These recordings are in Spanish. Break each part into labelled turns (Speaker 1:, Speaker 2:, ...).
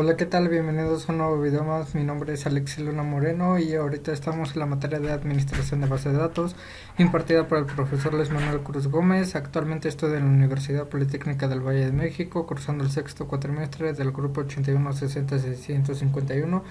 Speaker 1: Hola, ¿qué tal? Bienvenidos a un nuevo video más. Mi nombre es Alexis Luna Moreno y ahorita estamos en la materia de Administración de Base de Datos impartida por el profesor Luis Manuel Cruz Gómez. Actualmente estoy en la Universidad Politécnica del Valle de México, cursando el sexto cuatrimestre del grupo 8160-651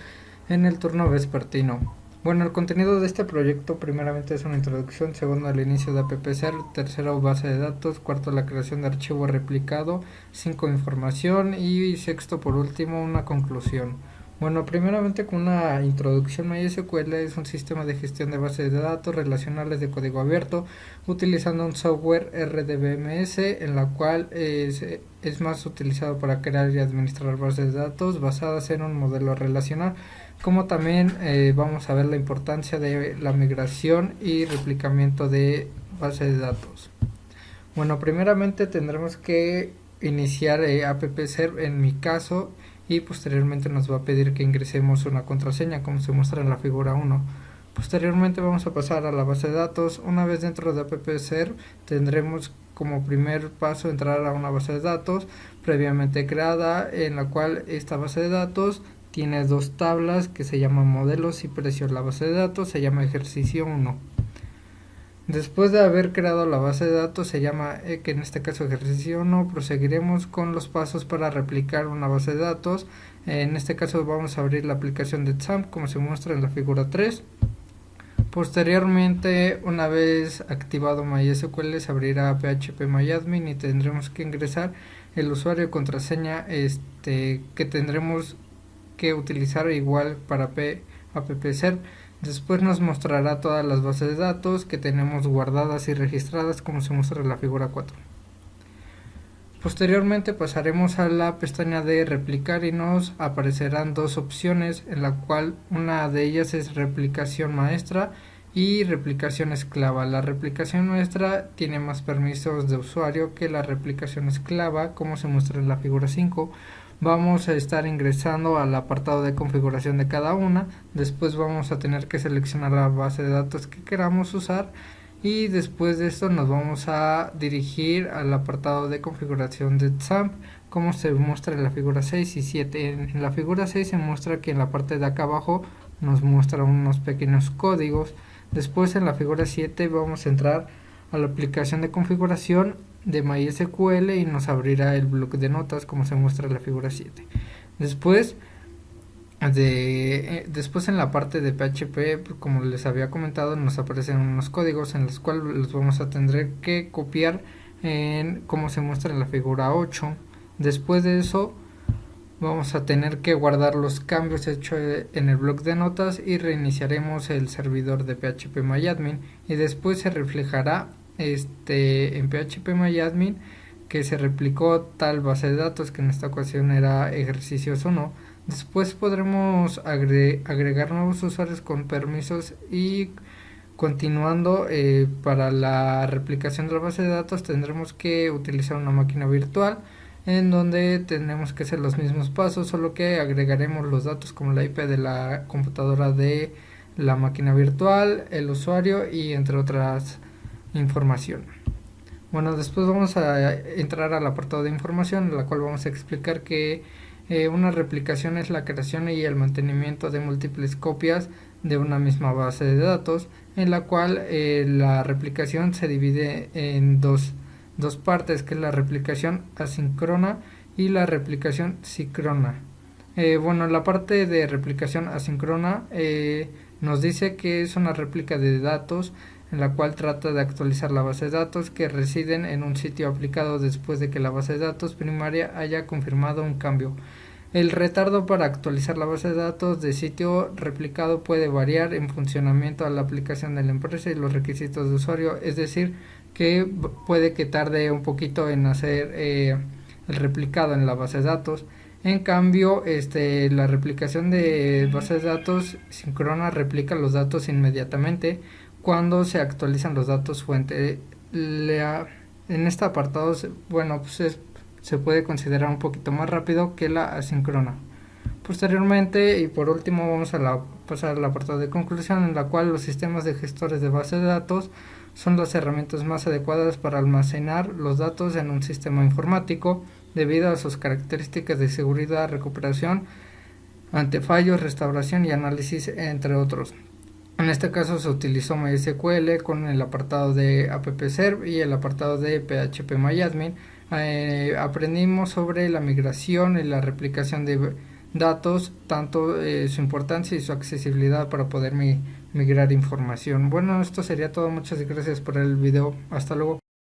Speaker 1: en el turno vespertino. Bueno, el contenido de este proyecto primeramente es una introducción, segundo el inicio de AppSer, tercero base de datos, cuarto la creación de archivo replicado, cinco información y sexto por último una conclusión. Bueno, primeramente con una introducción, MySQL es un sistema de gestión de bases de datos relacionales de código abierto utilizando un software RDBMS en la cual es más utilizado para crear y administrar bases de datos basadas en un modelo relacional, como también vamos a ver la importancia de la migración y replicamiento de bases de datos. Bueno, primeramente tendremos que iniciar AppServe en mi caso y posteriormente nos va a pedir que ingresemos una contraseña como se muestra en la figura 1. Posteriormente vamos a pasar a la base de datos. Una vez dentro de AppServe tendremos como primer paso entrar a una base de datos previamente creada, en la cual esta base de datos tiene dos tablas que se llaman modelos y precios. La base de datos se llama ejercicio 1. Después de haber creado la base de datos se llama, que en este caso ejercicio 1, proseguiremos con los pasos para replicar una base de datos. En este caso vamos a abrir la aplicación de XAMPP como se muestra en la figura 3. Posteriormente, una vez activado MySQL, se abrirá phpMyAdmin y tendremos que ingresar el usuario y contraseña que tendremos que utilizar igual para AppServe. Después nos mostrará todas las bases de datos que tenemos guardadas y registradas como se muestra en la figura 4. Posteriormente pasaremos a la pestaña de replicar y nos aparecerán dos opciones, en la cual una de ellas es replicación maestra y replicación esclava. La replicación maestra tiene más permisos de usuario que la replicación esclava, como se muestra en la figura 5. Vamos a estar ingresando al apartado de configuración de cada una. Después vamos a tener que seleccionar la base de datos que queramos usar y después de esto nos vamos a dirigir al apartado de configuración de XAMPP como se muestra en la figura 6 y 7. En la figura 6 se muestra que en la parte de acá abajo nos muestra unos pequeños códigos. Después en la figura 7 vamos a entrar a la aplicación de configuración de MySQL y nos abrirá el bloque de notas como se muestra en la figura 7. Después en la parte de PHP, como les había comentado, nos aparecen unos códigos en los cuales los vamos a tener que copiar como se muestra en la figura 8. Después de eso vamos a tener que guardar los cambios hechos en el bloc de notas y reiniciaremos el servidor de phpMyAdmin y después se reflejará en phpMyAdmin que se replicó tal base de datos, que en esta ocasión era ejercicios 1. Después podremos agregar nuevos usuarios con permisos y continuando, para la replicación de la base de datos tendremos que utilizar una máquina virtual en donde tenemos que hacer los mismos pasos, solo que agregaremos los datos como la IP de la computadora de la máquina virtual, el usuario y entre otras información. Bueno, después vamos a entrar al apartado de información, en la cual vamos a explicar que una replicación es la creación y el mantenimiento de múltiples copias de una misma base de datos, en la cual la replicación se divide en dos partes, que es la replicación asíncrona y la replicación síncrona. Bueno, la parte de replicación asíncrona nos dice que es una réplica de datos en la cual trata de actualizar la base de datos que residen en un sitio aplicado después de que la base de datos primaria haya confirmado un cambio. El retardo para actualizar la base de datos de sitio replicado puede variar en funcionamiento a la aplicación de la empresa y los requisitos de usuario, es decir, que puede que tarde un poquito en hacer el replicado en la base de datos. En cambio, la replicación de bases de datos síncrona replica los datos inmediatamente cuando se actualizan los datos fuente. En este apartado, bueno, pues se puede considerar un poquito más rápido que la asíncrona. Posteriormente y por último vamos a pasar al apartado de conclusión, en la cual los sistemas de gestores de bases de datos son las herramientas más adecuadas para almacenar los datos en un sistema informático debido a sus características de seguridad, recuperación ante fallos, restauración y análisis, entre otros. En este caso se utilizó MySQL con el apartado de appserv y el apartado de phpMyAdmin. Aprendimos sobre la migración y la replicación de datos, tanto su importancia y su accesibilidad para poder migrar información. Bueno, esto sería todo. Muchas gracias por el video. Hasta luego.